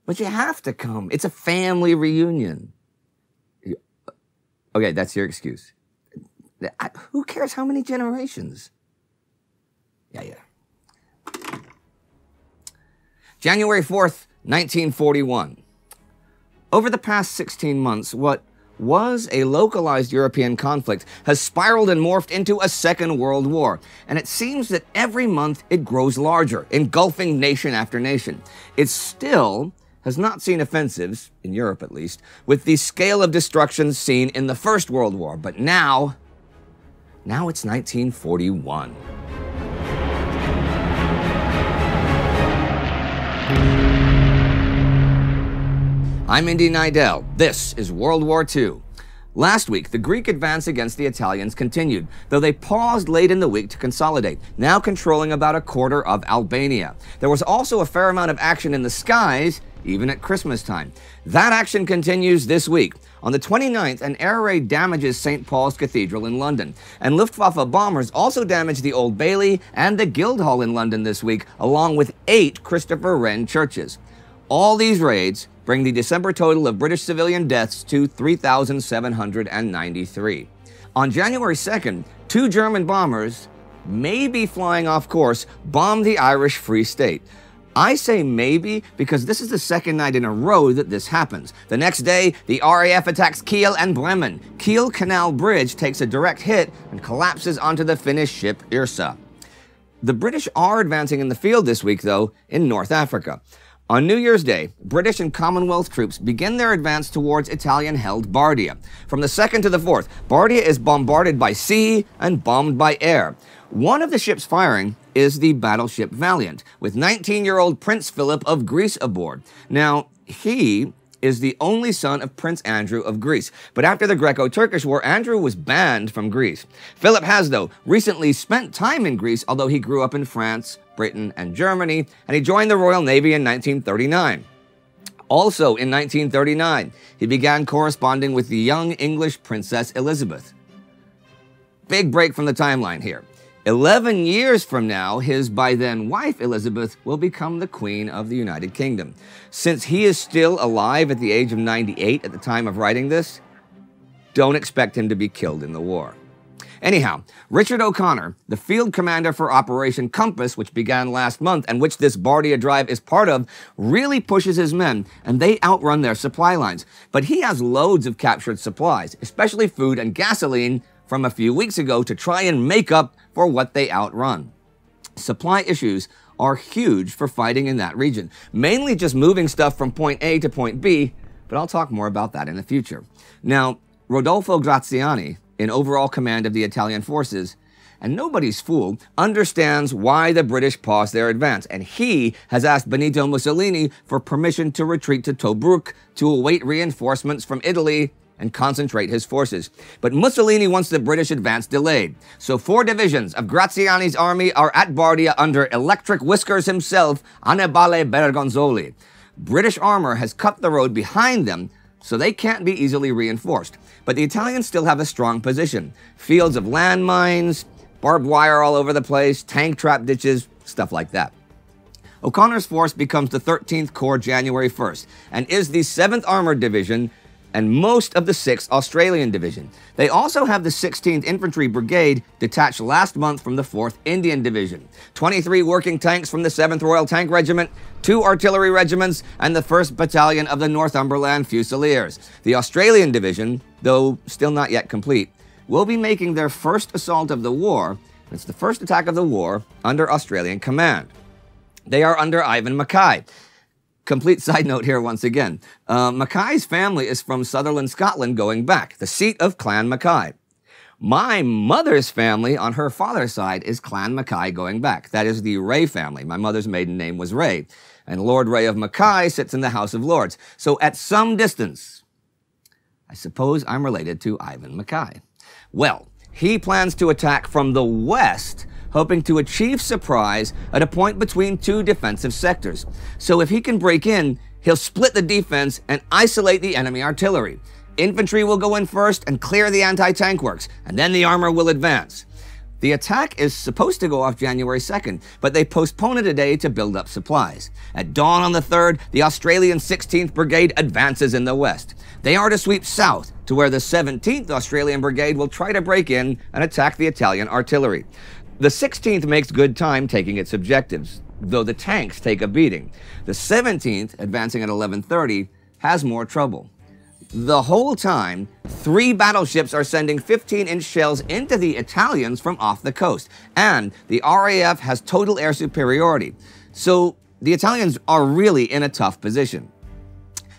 But you have to come. It's a family reunion. Okay, that's your excuse. Who cares how many generations? Yeah. January 4th, 1941. Over the past 16 months, what was a localized European conflict has spiraled and morphed into a Second World War, and it seems that every month it grows larger, engulfing nation after nation. It still has not seen offensives, in Europe at least, with the scale of destruction seen in the First World War, but now it's 1941. I'm Indy Neidell. This is World War II. Last week, the Greek advance against the Italians continued, though they paused late in the week to consolidate, now controlling about a quarter of Albania. There was also a fair amount of action in the skies, even at Christmas time. That action continues this week. On the 29th, an air raid damages St. Paul's Cathedral in London, and Luftwaffe bombers also damaged the Old Bailey and the Guildhall in London this week, along with 8 Christopher Wren churches. All these raids bring the December total of British civilian deaths to 3,793. On January 2nd, 2 German bombers, maybe flying off course, bombed the Irish Free State. I say maybe because this is the second night in a row that this happens. The next day, the RAF attacks Kiel and Bremen. Kiel Canal Bridge takes a direct hit and collapses onto the Finnish ship Yrsa. The British are advancing in the field this week, though, in North Africa. On New Year's Day, British and Commonwealth troops begin their advance towards Italian-held Bardia. From the 2nd to the 4th, Bardia is bombarded by sea and bombed by air. One of the ships firing is the battleship Valiant, with 19-year-old Prince Phillip of Greece aboard. Now, he is the only son of Prince Andrew of Greece. But after the Greco-Turkish War, Andrew was banned from Greece. Philip has, though, recently spent time in Greece, although he grew up in France, Britain, and Germany, and he joined the Royal Navy in 1939. Also in 1939, he began corresponding with the young English Princess Elizabeth. Big break from the timeline here. 11 years from now, his by-then wife, Elizabeth, will become the Queen of the United Kingdom. Since he is still alive at the age of 98 at the time of writing this, don't expect him to be killed in the war. Anyhow, Richard O'Connor, the field commander for Operation Compass, which began last month and which this Bardia drive is part of, really pushes his men, and they outrun their supply lines. But he has loads of captured supplies, especially food and gasoline, from a few weeks ago to try and make up for what they outrun. Supply issues are huge for fighting in that region, mainly just moving stuff from point A to point B, but I'll talk more about that in the future. Now, Rodolfo Graziani, in overall command of the Italian forces, and nobody's fool, understands why the British paused their advance, and he has asked Benito Mussolini for permission to retreat to Tobruk to await reinforcements from Italy and concentrate his forces. But Mussolini wants the British advance delayed, so 4 divisions of Graziani's army are at Bardia under Electric Whiskers himself, Annibale Bergonzoli. British armor has cut the road behind them, so they can't be easily reinforced. But the Italians still have a strong position. Fields of landmines, barbed wire all over the place, tank trap ditches, stuff like that. O'Connor's force becomes the 13th Corps January 1st, and is the 7th Armored Division, and most of the 6th Australian Division. They also have the 16th Infantry Brigade, detached last month from the 4th Indian Division, 23 working tanks from the 7th Royal Tank Regiment, 2 artillery regiments, and the 1st Battalion of the Northumberland Fusiliers. The Australian Division, though still not yet complete, will be making their first assault of the war. It's the first attack of the war under Australian command. They are under Iven Mackay. Complete side note here once again. Mackay's family is from Sutherland, Scotland going back, the seat of Clan Mackay. My mother's family on her father's side is Clan Mackay going back. That is the Ray family. My mother's maiden name was Ray. And Lord Ray of Mackay sits in the House of Lords. So at some distance, I suppose I'm related to Iven Mackay. Well, he plans to attack from the west, hoping to achieve surprise at a point between 2 defensive sectors. So if he can break in, he'll split the defense and isolate the enemy artillery. Infantry will go in first and clear the anti-tank works, and then the armor will advance. The attack is supposed to go off January 2nd, but they postpone it a day to build up supplies. At dawn on the 3rd, the Australian 16th Brigade advances in the west. They are to sweep south to where the 17th Australian Brigade will try to break in and attack the Italian artillery. The 16th makes good time taking its objectives, though the tanks take a beating. The 17th, advancing at 11:30, has more trouble. The whole time, 3 battleships are sending 15-inch shells into the Italians from off the coast, and the RAF has total air superiority. So the Italians are really in a tough position.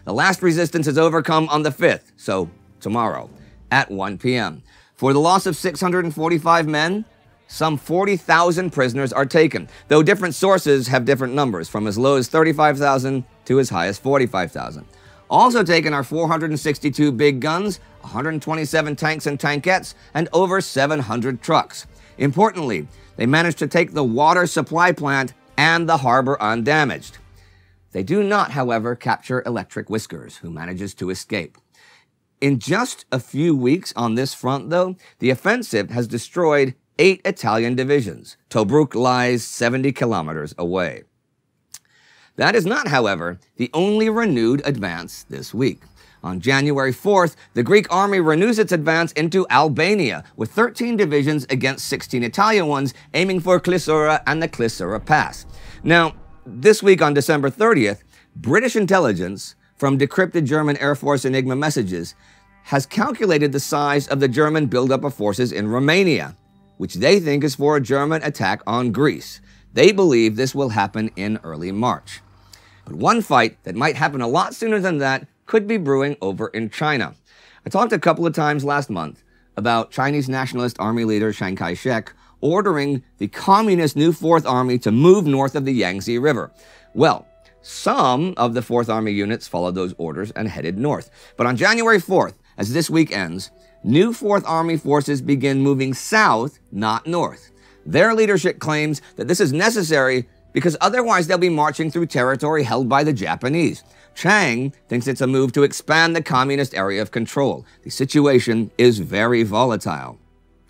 The last resistance is overcome on the 5th, so tomorrow, at 1 p.m. For the loss of 645 men, some 40,000 prisoners are taken, though different sources have different numbers, from as low as 35,000 to as high as 45,000. Also taken are 462 big guns, 127 tanks and tankettes, and over 700 trucks. Importantly, they managed to take the water supply plant and the harbor undamaged. They do not, however, capture Electric Whiskers, who manages to escape. In just a few weeks on this front, though, the offensive has destroyed 8 Italian divisions. Tobruk lies 70 kilometers away. That is not, however, the only renewed advance this week. On January 4th, the Greek army renews its advance into Albania, with 13 divisions against 16 Italian ones, aiming for Klissura and the Klissura Pass. Now, this week on December 30th, British intelligence, from decrypted German Air Force Enigma messages, has calculated the size of the German buildup of forces in Romania, which they think is for a German attack on Greece. They believe this will happen in early March. But one fight that might happen a lot sooner than that could be brewing over in China. I talked a couple of times last month about Chinese nationalist army leader Chiang Kai-shek ordering the communist New Fourth Army to move north of the Yangtze River. Well, some of the Fourth Army units followed those orders and headed north. But on January 4th, as this week ends, New Fourth Army forces begin moving south, not north. Their leadership claims that this is necessary because otherwise they'll be marching through territory held by the Japanese. Chiang thinks it's a move to expand the communist area of control. The situation is very volatile.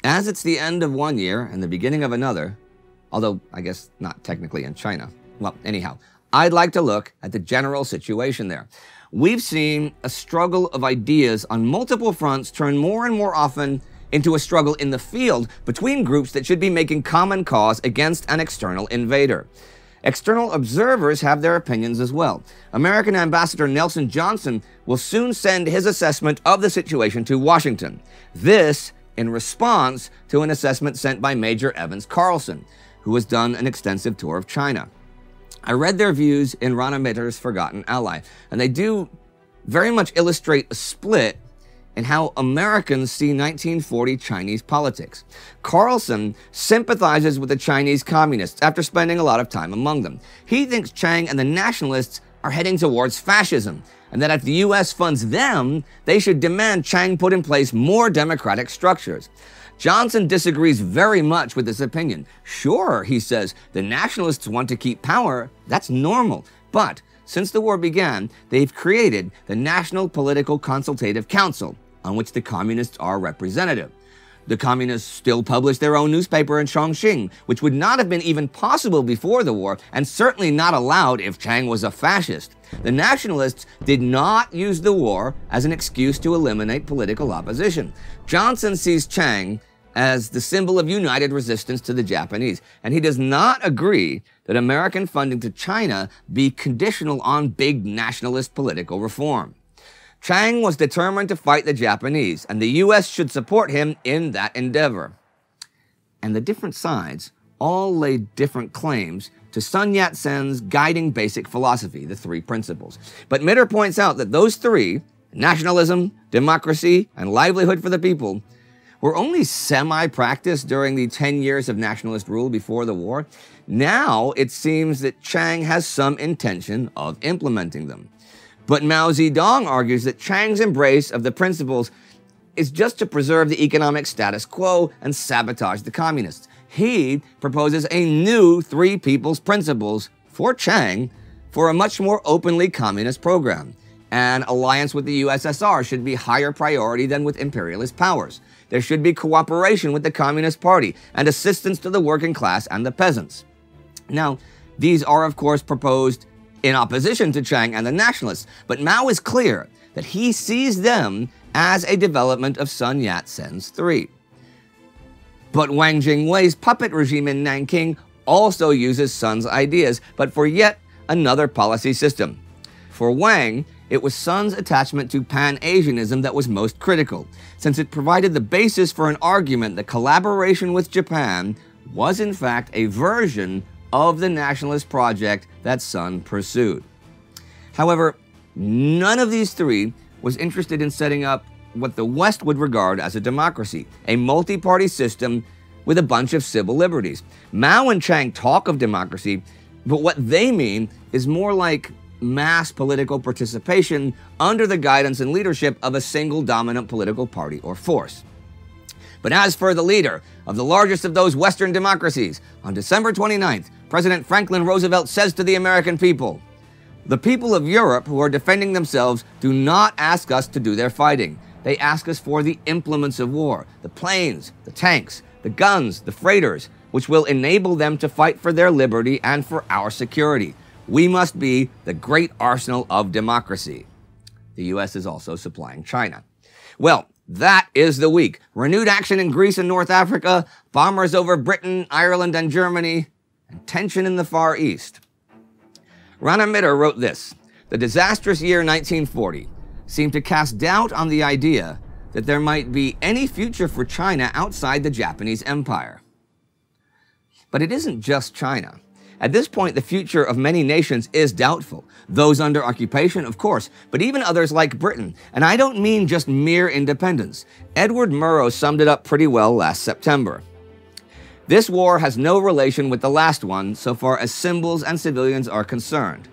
As it's the end of one year and the beginning of another, although I guess not technically in China. Well, anyhow, I'd like to look at the general situation there. We've seen a struggle of ideas on multiple fronts turn more and more often into a struggle in the field between groups that should be making common cause against an external invader. External observers have their opinions as well. American Ambassador Nelson Johnson will soon send his assessment of the situation to Washington. This in response to an assessment sent by Major Evans Carlson, who has done an extensive tour of China. I read their views in Rannar Forgotten Ally, and they do very much illustrate a split in how Americans see 1940 Chinese politics. Carlson sympathizes with the Chinese communists after spending a lot of time among them. He thinks Chiang and the nationalists are heading towards fascism, and that if the U.S. funds them, they should demand Chiang put in place more democratic structures. Johnson disagrees very much with this opinion. Sure, he says, the nationalists want to keep power. That's normal. But since the war began, they've created the National Political Consultative Council, on which the communists are representative. The communists still publish their own newspaper in Chongqing, which would not have been even possible before the war, and certainly not allowed if Chiang was a fascist. The nationalists did not use the war as an excuse to eliminate political opposition. Johnson sees Chiang as the symbol of united resistance to the Japanese, and he does not agree that American funding to China be conditional on big nationalist political reform. Chiang was determined to fight the Japanese, and the U.S. should support him in that endeavor. And the different sides all laid different claims to Sun Yat-sen's guiding basic philosophy, the 3 principles. But Mitter points out that those 3, nationalism, democracy, and livelihood for the people, were only semi-practiced during the 10 years of nationalist rule before the war. Now it seems that Chiang has some intention of implementing them. But Mao Zedong argues that Chiang's embrace of the principles is just to preserve the economic status quo and sabotage the communists. He proposes a new 3 People's Principles for Chiang for a much more openly communist program. An alliance with the USSR should be higher priority than with imperialist powers. there should be cooperation with the Communist Party and assistance to the working class and the peasants. Now, these are of course proposed in opposition to Chiang and the nationalists, but Mao is clear that he sees them as a development of Sun Yat-sen's three. But Wang Jingwei's puppet regime in Nanking also uses Sun's ideas, but for yet another policy system. For Wang, it was Sun's attachment to Pan-Asianism that was most critical, since it provided the basis for an argument that collaboration with Japan was in fact a version of the nationalist project that Sun pursued. However, none of these three was interested in setting up what the West would regard as a democracy, a multi-party system with a bunch of civil liberties. Mao and Chiang talk of democracy, but what they mean is more like mass political participation under the guidance and leadership of a single dominant political party or force. But as for the leader of the largest of those Western democracies, on December 29th, President Franklin Roosevelt says to the American people, "The people of Europe who are defending themselves do not ask us to do their fighting. They ask us for the implements of war, the planes, the tanks, the guns, the freighters, which will enable them to fight for their liberty and for our security. We must be the great arsenal of democracy." The US is also supplying China. Well, that is the week. Renewed action in Greece and North Africa, bombers over Britain, Ireland, and Germany, and tension in the Far East. Rannar wrote this: "The disastrous year 1940 seemed to cast doubt on the idea that there might be any future for China outside the Japanese Empire." But it isn't just China. At this point, the future of many nations is doubtful. Those under occupation, of course, but even others like Britain. And I don't mean just mere independence. Edward Murrow summed it up pretty well last September. "This war has no relation with the last one so far as symbols and civilians are concerned.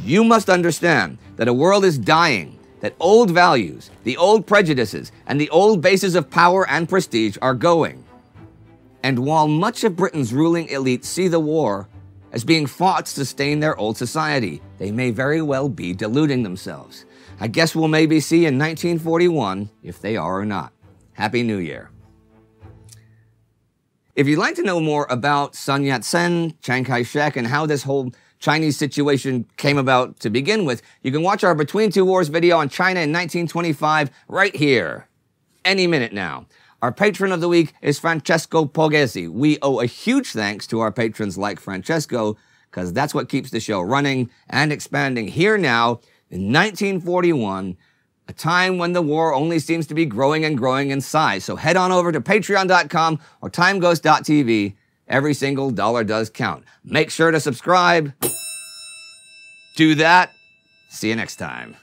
You must understand that a world is dying, that old values, the old prejudices, and the old bases of power and prestige are going. And while much of Britain's ruling elite see the war as being fought to sustain their old society, they may very well be deluding themselves. I guess we'll maybe see in 1941 if they are or not. Happy New Year." If you'd like to know more about Sun Yat-sen, Chiang Kai-shek, and how this whole Chinese situation came about to begin with, you can watch our Between Two Wars video on China in 1925 right here, any minute now. Our patron of the week is Francesco Poghesi. We owe a huge thanks to our patrons like Francesco, because that's what keeps the show running and expanding here now in 1941, a time when the war only seems to be growing and growing in size. So head on over to patreon.com or timeghost.tv. Every single dollar does count. Make sure to subscribe. Do that. See you next time.